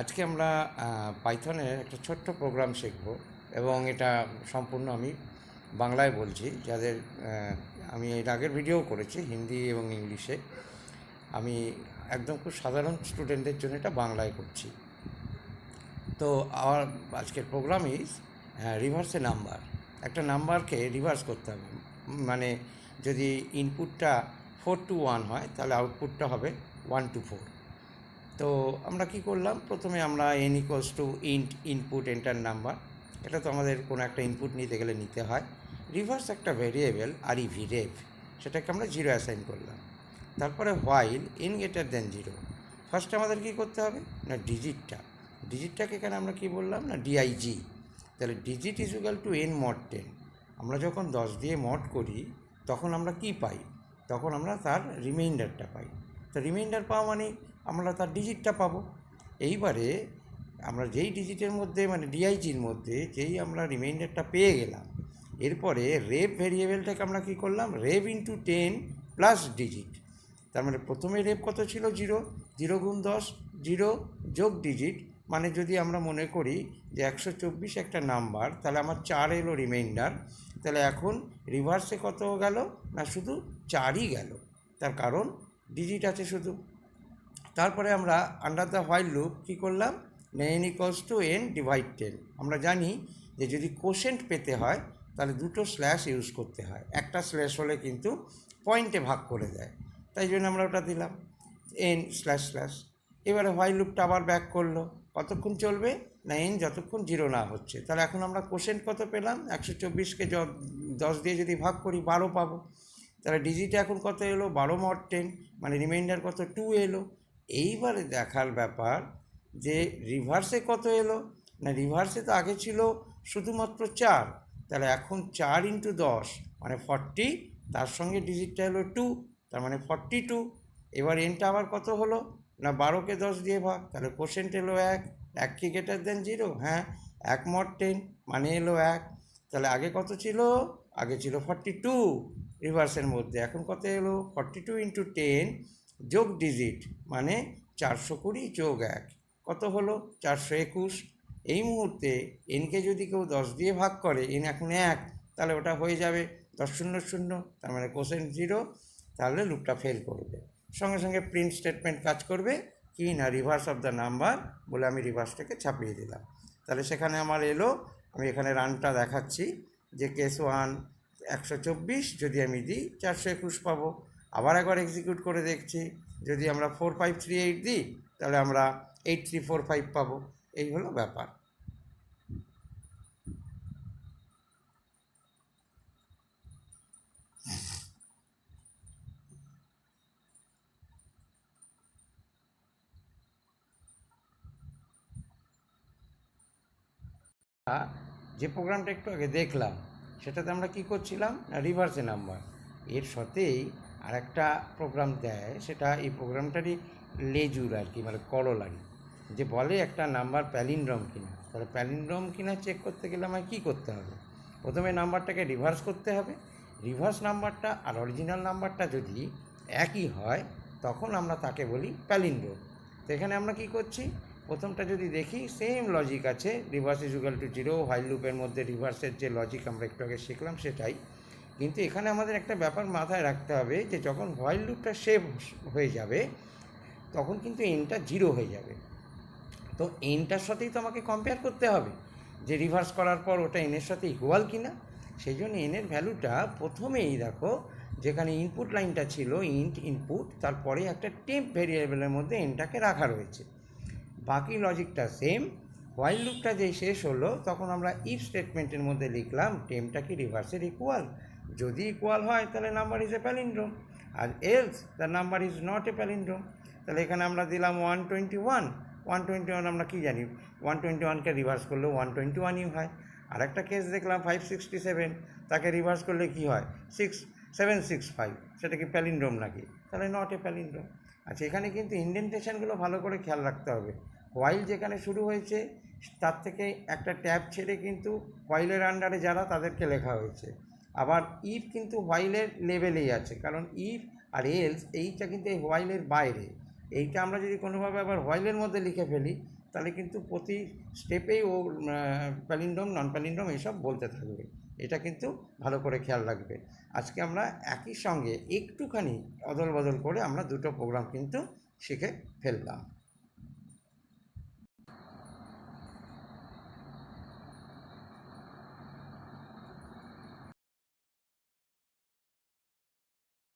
আজকে আমরা পাইথনের একটা ছোট্ট প্রোগ্রাম শিখব এবং এটা সম্পূর্ণ আমি বাংলায় বলছি। যাদের আমি এর আগের ভিডিও করেছি হিন্দি এবং ইংলিশে, আমি একদম খুব সাধারণ স্টুডেন্টদের জন্য এটা বাংলায় করছি। তো আমার আজকের program is reverse a number. একটা নাম্বারকে রিভার্স করতে হবে, মানে যদি ইনপুটটা 4 to 1 হয় তাহলে আউটপুটটা হবে 1 to 4। তো আমরা কি করলাম, প্রথমে আমরা n equals to input enter number, এটা তো আমাদের কোনো একটা ইনপুট নিতে গেলে নিতে হয়। রিভার্স একটা ভেরিয়েবল আর ইভি রেভ, সেটাকে আমরা 0 অ্যাসাইন করলাম। তারপরে হোয়াইল n গ্রেটার দেন 0। ফার্স্টে আমাদের কী করতে হবে না, ডিজিটটাকে এখানে আমরা কি বললাম না, ডিআইজি। তাহলে digit is equal two n mod 10। আমরা যখন 10 দিয়ে মড করি তখন আমরা কি পাই, তখন আমরা তার রিমাইন্ডারটা পাই। তো রিমাইন্ডার পাওয়া মানে আমরা তার ডিজিটটা পাবো। এইবারে আমরা যেই ডিজিটের মধ্যে মানে ডিআইজির মধ্যে যেই আমরা রিমাইন্ডারটা পেয়ে গেলাম, এরপরে রেভ ভেরিয়েবলটাকে আমরা কী করলাম, রেভ ইন্টু 10 প্লাস ডিজিট। তার মানে প্রথমে রেভ কত ছিল, 0, 0 গুণ 10, 0 যোগ ডিজিট। মানে যদি আমরা মনে করি যে 124 একটা নাম্বার, তাহলে আমার 4 এলো রিমাইন্ডার। তাহলে এখন রিভার্সে কত গেল না, শুধু 4ই গেল, তার কারণ ডিজিট আছে শুধু। তারপরে আমরা আন্ডার দ্য হোয়াইল লুপ কী করলাম না, n equals to n divide 10। আমরা জানি যে যদি কোশেন্ট পেতে হয় তাহলে দুটো স্ল্যাশ ইউজ করতে হয়, একটা স্ল্যাশ হলে কিন্তু পয়েন্টে ভাগ করে দেয়, তাই জন্য আমরা ওটা দিলাম n স্ল্যাশ স্ল্যাশ। এবারে হোয়াইল লুপটা আবার ব্যাক করলো, কতক্ষণ চলবে না, n যতক্ষণ 0 না হচ্ছে। তাহলে এখন আমরা কোশেন্ট কত পেলাম, 124কে 10 দিয়ে যদি ভাগ করি 12 পাবো। তাহলে ডিজিটে এখন কত এলো, 12 mod 10, মানে রিমাইন্ডার কত 2 এলো। এইবারে দেখার ব্যাপার যে রিভার্সে কত এলো না, রিভার্সে তো আগে ছিল শুধুমাত্র 4, তাহলে এখন 4 ইন্টু 10 মানে 40, তার সঙ্গে ডিজিটটা হলো 2, তার মানে 42। এবার এনটা আবার কত হলো না, 12কে 10 দিয়ে ভাগ, তাহলে কোশেন্ট এলো 1 কি গ্রেটার দেন 0, হ্যাঁ 1 mod 10 মানে এলো 1। তাহলে আগে কত ছিল, আগে ছিল 42 রিভার্সের মধ্যে, এখন কত এলো 42 ইন্টু 10 যোগ ডিজিট মানে 420 যোগ 1 কত হলো 421। এই মুহূর্তে এনকে যদি কেউ 10 দিয়ে ভাগ করে, এন এখন 1, তাহলে ওটা হয়ে যাবে 10 0 0, তার মানে কোসেন্ট 0, তাহলে লুপটা ফেল করবে। সঙ্গে সঙ্গে প্রিন্ট স্টেটমেন্ট কাজ করবে কি না, রিভার্স অফ দ্য নাম্বার বলে আমি রিভার্সটাকে ছাপিয়ে দিলাম। তাহলে সেখানে আমার এলো, আমি এখানে রানটা দেখাচ্ছি যে কেস 1 124 যদি আমি দিই 421 পাবো। আবার একবার এক্সিকিউট করে দেখছি, যদি আমরা 4538 দিই তাহলে আমরা 8345 পাবো। এই হলো ব্যাপার। যে প্রোগ্রামটা একটু আগে দেখলাম সেটাতে আমরা কি করছিলাম না, রিভার্সে নাম্বার। এর সাথেই আর একটা প্রোগ্রাম দেয়, সেটা এই প্রোগ্রামটারই লেজুর আর কি, মানে করলারি, যে বলে একটা নাম্বার প্যালিন্ড্রম কিনা। তাহলে প্যালিন্ড্রম কিনা চেক করতে গেলে আমায় কী করতে হবে, প্রথমে নাম্বারটাকে রিভার্স করতে হবে। রিভার্স নাম্বারটা আর অরিজিনাল নাম্বারটা যদি একই হয় তখন আমরা তাকে বলি প্যালিন্ড্রম। তো এখানে আমরা কি করছি, প্রথমটা যদি দেখি সেম লজিক আছে, reverse is equal to 0, while লুপের মধ্যে রিভার্সের যে লজিক আমরা একটু আগে শিখলাম সেটাই। কিন্তু এখানে আমাদের একটা ব্যাপার মাথায় রাখতে হবে যে যখন হোয়াইল লুপটা সেভ হয়ে যাবে তখন কিন্তু এনটা 0 হয়ে যাবে। তো এনটার সাথেই তো আমাকে কম্পেয়ার করতে হবে যে রিভার্স করার পর ওটা এনের সাথে ইকুয়াল কিনা। সেই জন্য এনের ভ্যালুটা প্রথমেই দেখো, যেখানে ইনপুট লাইনটা ছিল ইনপুট, তারপরে একটা টেম্প ভেরিয়েবলের মধ্যে এনটাকে রাখা রয়েছে। বাকি লজিকটা সেম। হোয়াইল লুপটা যেই শেষ হলো তখন আমরা ইফ স্টেটমেন্টের মধ্যে লিখলাম টেমটা কি রিভার্সের ইকুয়াল, যদি ইকুয়াল হয় তাহলে নাম্বার ইজ এ প্যালিন্ড্রোম, আর else the number is not a palindrome. তাহলে এখানে আমরা দিলাম 121 আমরা কি জানি 121কে রিভার্স করলে 121ই হয়। আর একটা কেস দেখলাম 567, তাকে রিভার্স করলে কি হয় 6765, সেটা কি প্যালিন্ড্রোম নাকি, তাহলে নট এ প্যালিন্ড্রোম। আচ্ছা, এখানে কিন্তু ইন্ডেন্টেশনগুলো ভালো করে খেয়াল রাখতে হবে। হোয়াইল যেখানে শুরু হয়েছে তার থেকে একটা ট্যাব ছেড়ে কিন্তু হোয়াইলের আন্ডারে যারা তাদেরকে লেখা হয়েছে। আবার ইফ কিন্তু হোয়াইলের লেভেলেই আছে, কারণ ইফ আর এলস এইটা কিন্তু এই হোয়াইলের বাইরে। এইটা আমরা যদি কোনোভাবে আবার হোয়াইলের মধ্যে লিখে ফেলি তাহলে কিন্তু প্রতি স্টেপেই ও প্যালিন্ড্রোম নন প্যালিন্ড্রোম এইসব বলতে থাকবে। এটা কিন্তু ভালো করে খেয়াল রাখবে। আজকে আমরা একই সঙ্গে একটুখানি অদল বদল করে আমরা দুটো প্রোগ্রাম কিন্তু শিখে ফেললাম।